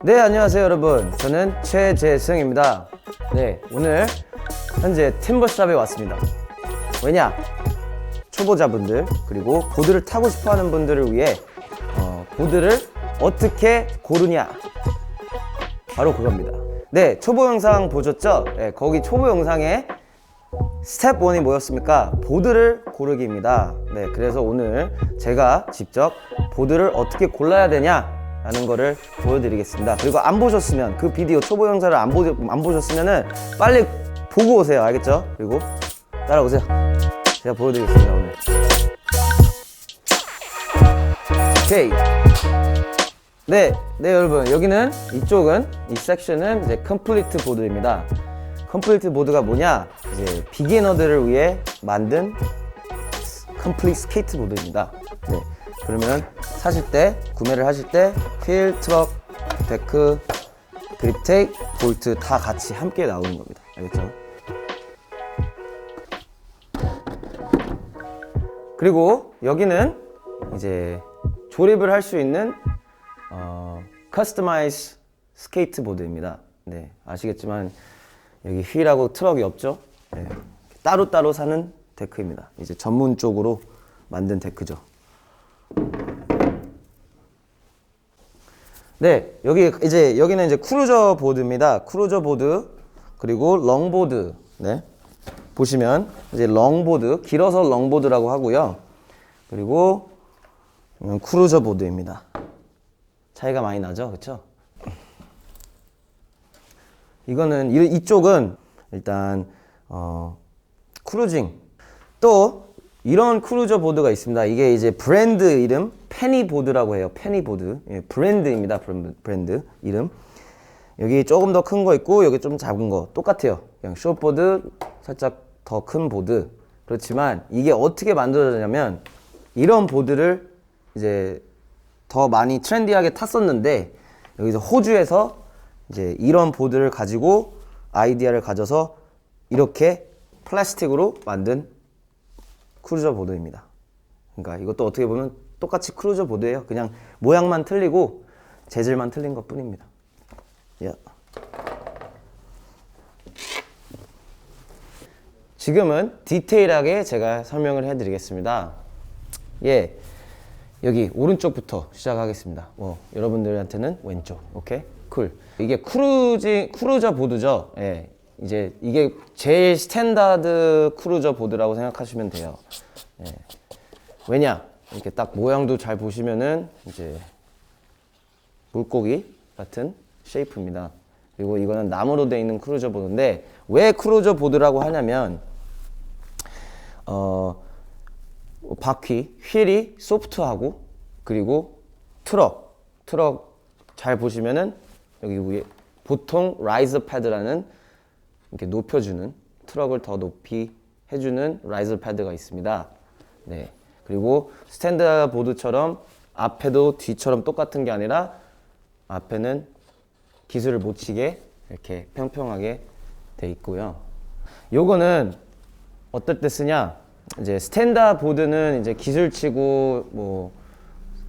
네, 안녕하세요 여러분. 저는 최재승입니다. 네, 오늘 현재 팀버샵에 왔습니다. 왜냐? 초보자분들 그리고 보드를 타고 싶어하는 분들을 위해 보드를 어떻게 고르냐, 바로 그겁니다. 네, 초보 영상 보셨죠? 네, 거기 초보 영상에 스텝 1이 뭐였습니까? 보드를 고르기입니다. 네, 그래서 오늘 제가 직접 보드를 어떻게 골라야 되냐 라는 거를 보여드리겠습니다. 그리고 안 보셨으면, 그 비디오 초보 영상을 안 보셨으면은 빨리 보고 오세요. 알겠죠? 그리고 따라오세요. 제가 보여드리겠습니다. 오늘. 오케이. 네, 여러분, 여기는 이쪽은, 이 섹션은 이제 컴플리트 보드입니다. 컴플리트 보드가 뭐냐? 이제 비기너들을 위해 만든 컴플리트 스케이트 보드입니다. 네. 그러면 구매를 하실 때 휠, 트럭, 데크, 그립 테이프, 볼트 다 같이 함께 나오는 겁니다. 알겠죠? 그리고 여기는 이제 조립을 할 수 있는 커스터마이즈 스케이트 보드입니다. 네, 아시겠지만 여기 휠하고 트럭이 없죠? 네, 따로따로 사는 데크입니다. 이제 전문적으로 만든 데크죠. 네, 여기는 이제 크루저 보드입니다. 크루저 보드, 그리고 롱보드. 네, 보시면 이제 롱보드, 길어서 롱보드라고 하고요. 그리고 크루저 보드입니다. 차이가 많이 나죠, 그렇죠? 이쪽은 일단 크루징. 또 이런 크루저 보드가 있습니다. 이게 이제 브랜드 이름 페니보드라고 해요. 페니보드. 예, 브랜드입니다. 브랜드 이름. 여기 조금 더 큰 거 있고 여기 좀 작은 거 똑같아요. 그냥 숏보드, 살짝 더 큰 보드. 그렇지만 이게 어떻게 만들어졌냐면, 이런 보드를 이제 더 많이 트렌디하게 탔었는데, 여기서 호주에서 이제 이런 보드를 가지고 아이디어를 가져서 이렇게 플라스틱으로 만든 크루저 보드입니다. 그러니까 이것도 어떻게 보면 똑같이 크루저 보드예요. 그냥 모양만 틀리고 재질만 틀린 것 뿐입니다. 지금은 디테일하게 제가 설명을 해드리겠습니다. 예, 여기 오른쪽부터 시작하겠습니다. 여러분들한테는 왼쪽. 오케이? 쿨. 이게 크루저 보드죠. 예. 이제 이게 제일 스탠다드 크루저 보드라고 생각하시면 돼요. 예. 왜냐? 이렇게 딱 모양도 잘 보시면은 이제 물고기 같은 쉐이프입니다. 그리고 이거는 나무로 되어 있는 크루저 보드인데, 왜 크루저 보드라고 하냐면 바퀴, 휠이 소프트하고, 그리고 트럭 잘 보시면은 여기 위에 보통 라이즈 패드라는 이렇게 높여주는, 트럭을 더 높이 해주는 라이즈 패드가 있습니다. 네. 그리고 스탠드 보드처럼 앞에도 뒤처럼 똑같은 게 아니라, 앞에는 기술을 못 치게 이렇게 평평하게 돼 있고요. 요거는 어떨 때 쓰냐? 이제 스탠드 보드는 이제 기술치고 뭐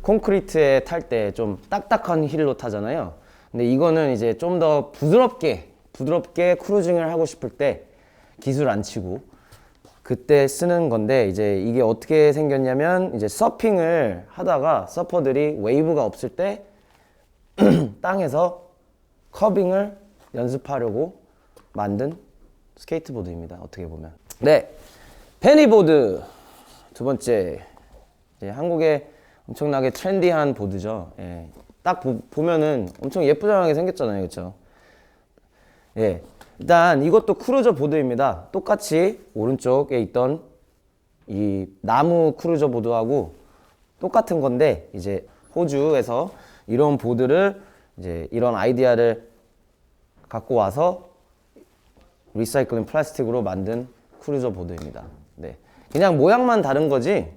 콘크리트에 탈 때 좀 딱딱한 힐로 타잖아요. 근데 이거는 이제 좀 더 부드럽게 크루징을 하고 싶을 때, 기술 안 치고 그때 쓰는 건데, 이제 이게 어떻게 생겼냐면, 이제 서핑을 하다가 서퍼들이 웨이브가 없을 때 땅에서 커빙을 연습하려고 만든 스케이트보드입니다. 어떻게 보면. 네, 페니보드 두 번째. 한국의 엄청나게 트렌디한 보드죠. 예, 딱 보면은 엄청 예쁘장하게 생겼잖아요, 그렇죠? 예, 일단 이것도 크루저 보드입니다. 똑같이 오른쪽에 있던 이 나무 크루저 보드하고 똑같은 건데, 이제 호주에서 이런 보드를, 이제 이런 아이디어를 갖고 와서 리사이클링 플라스틱으로 만든 크루저 보드입니다. 네, 그냥 모양만 다른 거지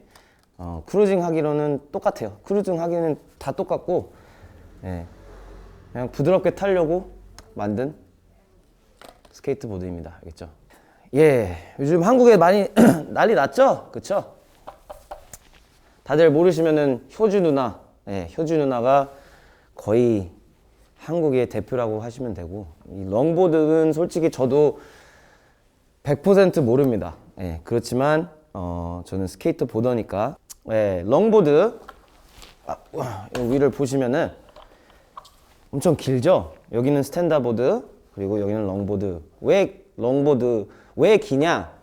크루징 하기로는 똑같아요. 크루징 하기는 다 똑같고, 예, 그냥 부드럽게 타려고 만든 스케이트보드입니다. 알겠죠? 예, 요즘 한국에 많이 난리 났죠? 그쵸? 다들 모르시면은 효주 누나, 효주 누나가 거의 한국의 대표라고 하시면 되고, 이 롱보드는 솔직히 저도 100% 모릅니다. 그렇지만 저는 스케이트 보더니까 롱보드 위를 보시면은 엄청 길죠? 여기는 스탠다보드, 그리고 여기는 롱보드. 왜 롱보드 왜 기냐?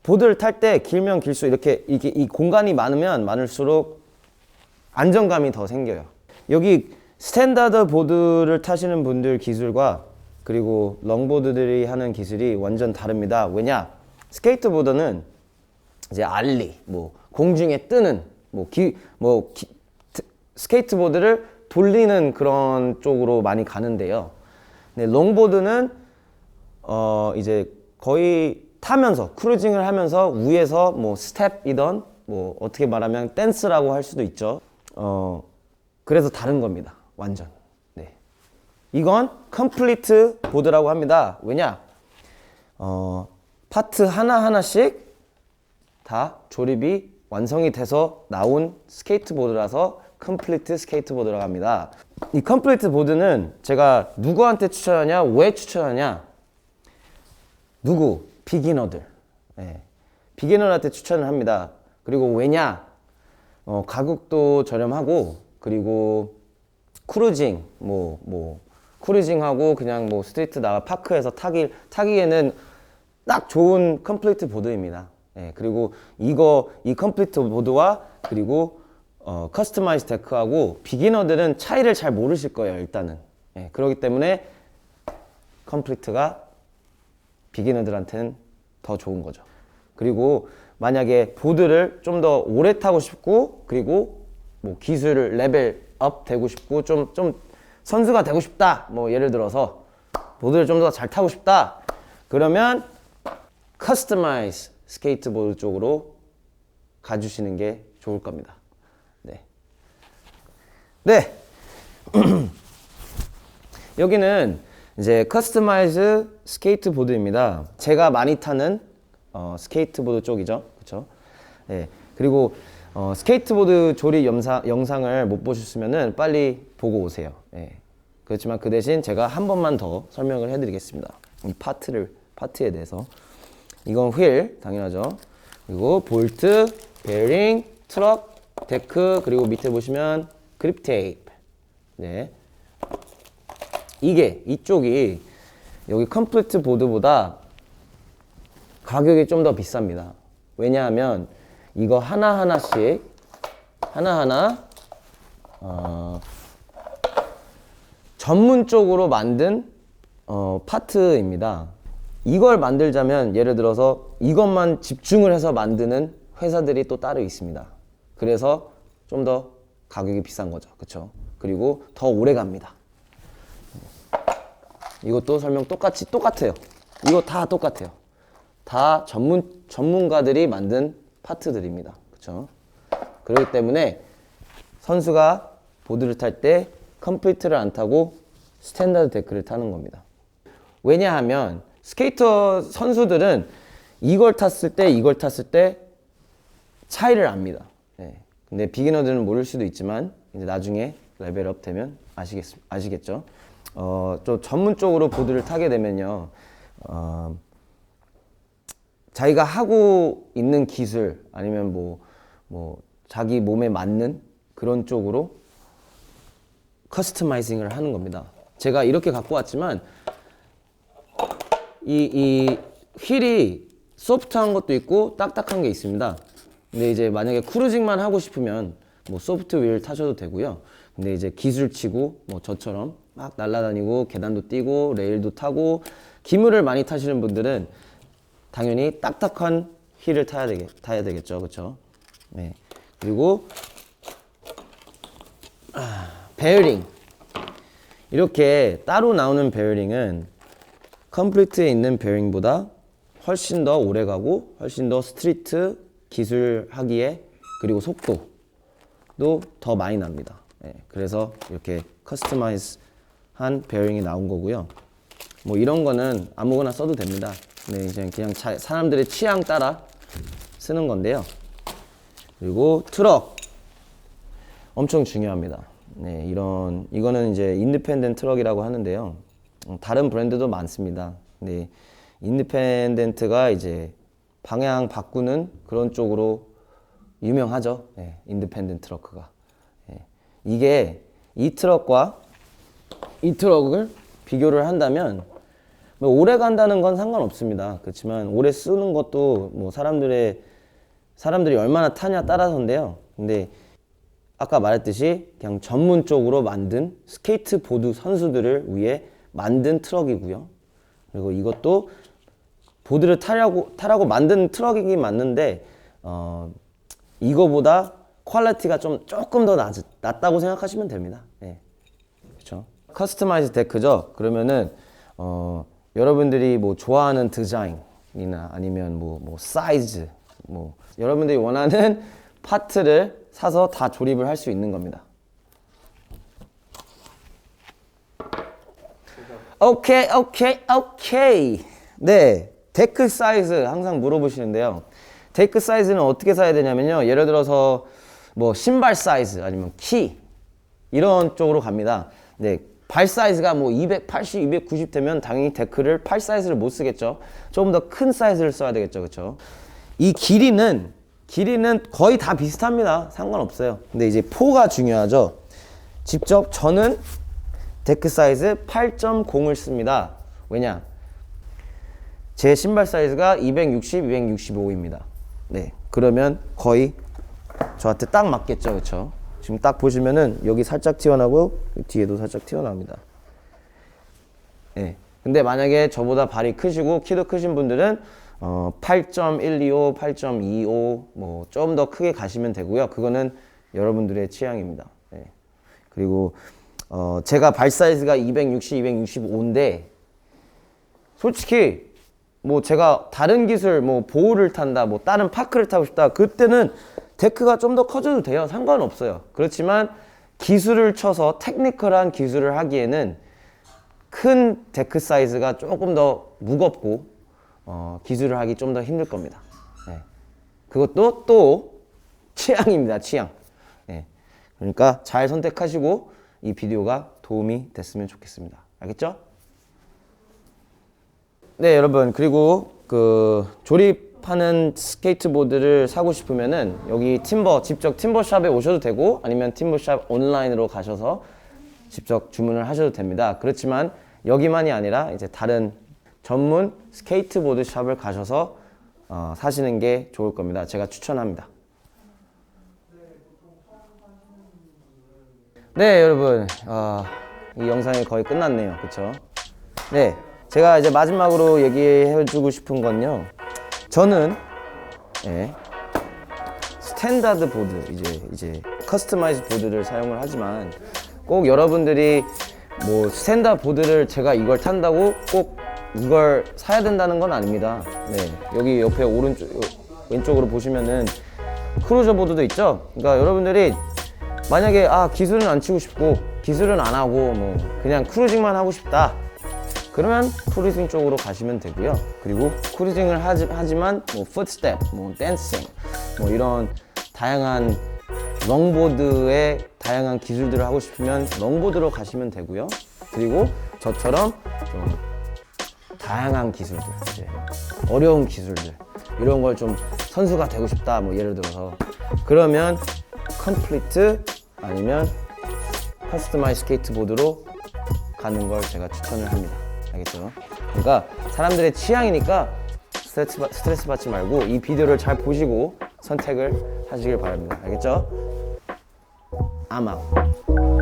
보드를 탈 때 길면 길수록 이렇게 이 공간이 많으면 많을수록 안정감이 더 생겨요. 여기 스탠다드 보드를 타시는 분들 기술과 그리고 롱보드들이 하는 기술이 완전 다릅니다. 왜냐? 스케이트보드는 이제 알리, 뭐 공중에 뜨는, 스케이트보드를 돌리는 그런 쪽으로 많이 가는데요. 근데 롱보드는 이제 거의 타면서 크루징을 하면서 위에서 뭐 스텝이던 뭐 어떻게 말하면 댄스라고 할 수도 있죠. 그래서 다른 겁니다. 완전. 네. 이건 컴플리트 보드라고 합니다. 왜냐? 파트 하나하나씩 다 조립이 완성이 돼서 나온 스케이트보드라서 컴플리트 스케이트보드라고 합니다. 이 컴플리트 보드는 제가 누구한테 추천하냐? 왜 추천하냐? 누구? 비기너들. 비기너한테 추천을 합니다. 그리고 왜냐? 가격도 저렴하고, 그리고 크루징, 크루징하고 그냥 뭐 스트리트 나가 파크에서 타기에는 딱 좋은 컴플리트 보드입니다. 그리고 이 컴플리트 보드와 그리고 커스터마이즈 데크하고 비기너들은 차이를 잘 모르실 거예요, 일단은. 그렇기 때문에 컴플리트가 비기너들한테는 더 좋은 거죠. 그리고 만약에 보드를 좀 더 오래 타고 싶고, 그리고 뭐 기술을 레벨업 되고 싶고, 좀 선수가 되고 싶다. 뭐 예를 들어서 보드를 좀 더 잘 타고 싶다. 그러면 커스터마이즈 스케이트보드 쪽으로 가주시는 게 좋을 겁니다. 네. 여기는 이제 커스터마이즈 스케이트보드입니다. 제가 많이 타는 스케이트보드 쪽이죠. 그렇죠? 그리고 스케이트보드 조립 영상을 못 보셨으면은 빨리 보고 오세요. 그렇지만 그 대신 제가 한 번만 더 설명을 해드리겠습니다. 이 파트에 대해서. 이건 휠, 당연하죠. 그리고 볼트, 베어링, 트럭, 데크, 그리고 밑에 보시면 그립 테이프. 이쪽이 여기 컴플리트 보드보다 가격이 좀 더 비쌉니다. 왜냐하면 이거 하나하나 전문적으로 만든 파트입니다. 이걸 만들자면 예를 들어서 이것만 집중을 해서 만드는 회사들이 또 따로 있습니다. 그래서 좀 더 가격이 비싼 거죠. 그렇죠? 그리고 더 오래 갑니다. 이것도 설명 똑같아요. 이거 다 똑같아요. 다 전문가들이 만든 파트들입니다. 그렇죠? 그렇기 때문에 선수가 보드를 탈 때 컴플리트를 안 타고 스탠다드 데크를 타는 겁니다. 왜냐하면 스케이터 선수들은 이걸 탔을 때 차이를 압니다. 근데 비기너들은 모를 수도 있지만 이제 나중에 레벨업 되면 아시겠죠? 좀 전문적으로 보드를 타게 되면요, 자기가 하고 있는 기술 아니면 뭐 자기 몸에 맞는 그런 쪽으로 커스터마이징을 하는 겁니다. 제가 이렇게 갖고 왔지만 이 휠이 소프트한 것도 있고 딱딱한 게 있습니다. 근데 이제 만약에 크루징만 하고 싶으면 뭐 소프트 휠 타셔도 되고요. 근데 이제 기술치고 뭐 저처럼 막 날아다니고 계단도 뛰고 레일도 타고 기물을 많이 타시는 분들은 당연히 딱딱한 휠을 타야 되겠죠. 그렇죠? 그리고 베어링. 이렇게 따로 나오는 베어링은 컴플리트에 있는 베어링보다 훨씬 더 오래 가고 훨씬 더 스트리트 기술 하기에 그리고 속도도 더 많이 납니다. 그래서 이렇게 커스터마이즈한 베어링이 나온 거고요. 뭐 이런 거는 아무거나 써도 됩니다. 이제 그냥 사람들의 취향 따라 쓰는 건데요. 그리고 트럭 엄청 중요합니다. 네, 이거는 이제 인디펜던트 트럭이라고 하는데요. 다른 브랜드도 많습니다. 근데 인디펜던트가 이제 방향 바꾸는 그런 쪽으로 유명하죠. 네, 인디펜던트 트럭가. 네, 이게 이 트럭과 이 트럭을 비교를 한다면 뭐 오래 간다는 건 상관없습니다. 그렇지만 오래 쓰는 것도 뭐 사람들이 얼마나 타냐 따라서인데요. 근데 아까 말했듯이 그냥 전문적으로 만든 스케이트보드 선수들을 위해 만든 트럭이고요. 그리고 이것도 보드를 타라고 만든 트럭이긴 맞는데 이거보다 퀄리티가 조금 더 낮다고 생각하시면 됩니다. 네. 그렇죠. 커스터마이즈 데크죠. 그러면은 여러분들이 뭐 좋아하는 디자인이나 아니면 뭐 사이즈 뭐 여러분들이 원하는 파트를 사서 다 조립을 할 수 있는 겁니다. 오케이. 네, 데크 사이즈 항상 물어보시는데요. 데크 사이즈는 어떻게 사야 되냐면요. 예를 들어서 뭐 신발 사이즈 아니면 키 이런 쪽으로 갑니다. 네, 발 사이즈가 뭐 280, 290 되면 당연히 데크를 팔 사이즈를 못 쓰겠죠. 조금 더 큰 사이즈를 써야 되겠죠, 그렇죠? 이 길이는 거의 다 비슷합니다. 상관없어요. 근데 이제 포가 중요하죠. 직접 저는 데크 사이즈 8.0을 씁니다. 왜냐? 제 신발 사이즈가 260, 265입니다. 네, 그러면 거의 저한테 딱 맞겠죠, 그렇죠? 지금 딱 보시면은 여기 살짝 튀어나오고 뒤에도 살짝 튀어나옵니다. 네, 근데 만약에 저보다 발이 크시고 키도 크신 분들은 8.125, 8.25 뭐 좀 더 크게 가시면 되고요. 그거는 여러분들의 취향입니다. 네. 그리고 제가 발 사이즈가 260, 265인데 솔직히 뭐 제가 다른 기술 뭐 보울을 탄다, 뭐 다른 파크를 타고 싶다. 그때는 데크가 좀 더 커져도 돼요. 상관없어요. 그렇지만 기술을 쳐서 테크니컬한 기술을 하기에는 큰 데크 사이즈가 조금 더 무겁고 기술을 하기 좀 더 힘들 겁니다. 네. 그것도 또 취향입니다. 취향. 네. 그러니까 잘 선택하시고 이 비디오가 도움이 됐으면 좋겠습니다. 알겠죠? 네, 여러분. 그리고 그 조립하는 스케이트보드를 사고 싶으면은 여기 직접 팀버샵에 오셔도 되고 아니면 팀버샵 온라인으로 가셔서 직접 주문을 하셔도 됩니다. 그렇지만 여기만이 아니라 이제 다른 전문 스케이트보드 샵을 가셔서 사시는 게 좋을 겁니다. 제가 추천합니다. 네, 여러분. 이 영상이 거의 끝났네요. 그쵸? 네. 제가 이제 마지막으로 얘기해주고 싶은 건요. 저는, 네, 스탠다드 보드, 이제 커스터마이즈 보드를 사용을 하지만 꼭 여러분들이 뭐 스탠다드 보드를 제가 이걸 탄다고 꼭 이걸 사야 된다는 건 아닙니다. 네, 여기 옆에 왼쪽으로 보시면은 크루저 보드도 있죠. 그러니까 여러분들이 만약에 기술은 안 치고 싶고 기술은 안 하고 뭐 그냥 크루징만 하고 싶다. 그러면 크루징 쪽으로 가시면 되고요. 그리고 크루징을 하지만 뭐 풋스텝, 뭐 댄싱, 뭐 이런 다양한 롱보드의 다양한 기술들을 하고 싶으면 롱보드로 가시면 되고요. 그리고 저처럼 좀 다양한 기술들, 이제 어려운 기술들 이런 걸 좀 선수가 되고 싶다. 뭐 예를 들어서 그러면 컴플리트 아니면 커스터마이즈 스케이트보드로 가는 걸 제가 추천을 합니다. 알겠죠? 그러니까 사람들의 취향이니까 스트레스 받지 말고 이 비디오를 잘 보시고 선택을 하시길 바랍니다. 알겠죠? I'm out.